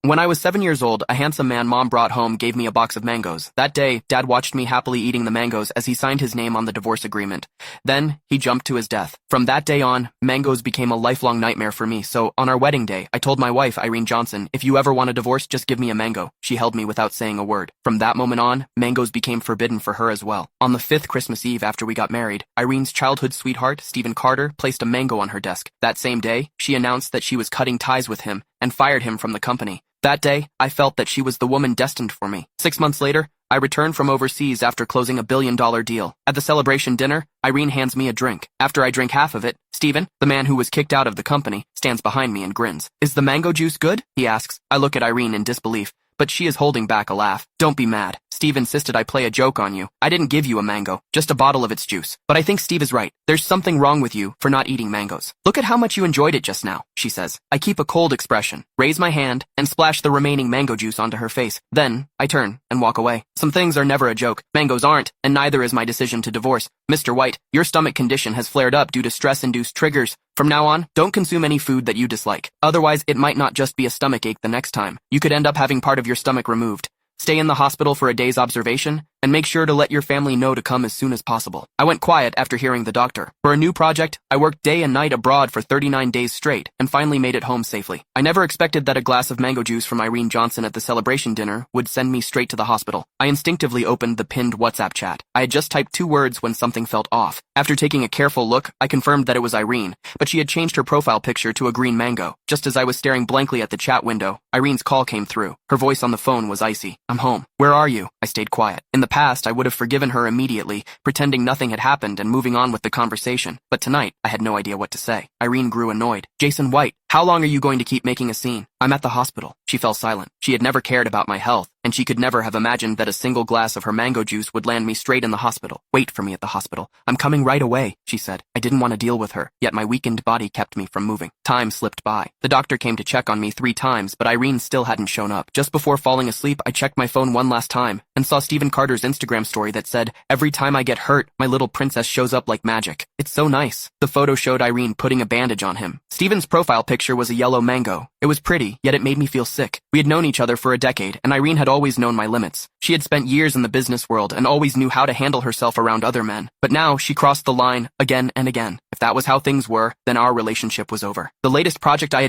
When I was 7 years old, a handsome man Mom brought home gave me a box of mangoes. That day, Dad watched me happily eating the mangoes as he signed his name on the divorce agreement. Then, he jumped to his death. From that day on, mangoes became a lifelong nightmare for me, so on our wedding day, I told my wife, Irene Johnson, if you ever want a divorce, just give me a mango. She held me without saying a word. From that moment on, mangoes became forbidden for her as well. On the 5th Christmas Eve after we got married, Irene's childhood sweetheart, Stephen Carter, placed a mango on her desk. That same day, she announced that she was cutting ties with him and fired him from the company. That day, I felt that she was the woman destined for me. 6 months later, I returned from overseas after closing a billion-dollar deal. At the celebration dinner, Irene hands me a drink. After I drink half of it, Stephen, the man who was kicked out of the company, stands behind me and grins. Is the mango juice good? He asks. I look at Irene in disbelief, but she is holding back a laugh. Don't be mad. Steve insisted I play a joke on you. I didn't give you a mango, just a bottle of its juice. But I think Steve is right. There's something wrong with you for not eating mangoes. Look at how much you enjoyed it just now, she says. I keep a cold expression, raise my hand, and splash the remaining mango juice onto her face. Then, I turn and walk away. Some things are never a joke. Mangoes aren't, and neither is my decision to divorce. Mr. White, your stomach condition has flared up due to stress-induced triggers. From now on, don't consume any food that you dislike. Otherwise, it might not just be a stomachache the next time. You could end up having part of your stomach removed. Stay in the hospital for a day's observation, and make sure to let your family know to come as soon as possible. I went quiet after hearing the doctor. For a new project, I worked day and night abroad for 39 days straight, and finally made it home safely. I never expected that a glass of mango juice from Irene Johnson at the celebration dinner would send me straight to the hospital. I instinctively opened the pinned WhatsApp chat. I had just typed 2 words when something felt off. After taking a careful look, I confirmed that it was Irene, but she had changed her profile picture to a green mango. Just as I was staring blankly at the chat window, Irene's call came through. Her voice on the phone was icy. I'm home. Where are you? I stayed quiet. In the past, I would have forgiven her immediately, pretending nothing had happened and moving on with the conversation. But tonight, I had no idea what to say. Irene grew annoyed. Jason White, how long are you going to keep making a scene? I'm at the hospital. She fell silent. She had never cared about my health, and she could never have imagined that a single glass of her mango juice would land me straight in the hospital. Wait for me at the hospital. I'm coming right away, she said. I didn't want to deal with her, yet my weakened body kept me from moving. Time slipped by. The doctor came to check on me 3 times, but Irene still hadn't shown up. Just before falling asleep, I checked my phone one last time and saw Stephen Carter's Instagram story that said, every time I get hurt, my little princess shows up like magic. It's so nice. The photo showed Irene putting a bandage on him. Stephen's profile picture was a yellow mango. It was pretty, yet it made me feel sick. We had known each other for a decade, and Irene had always known my limits. She had spent years in the business world and always knew how to handle herself around other men. But now she crossed the line again and again. If that was how things were, then our relationship was over. The latest project I had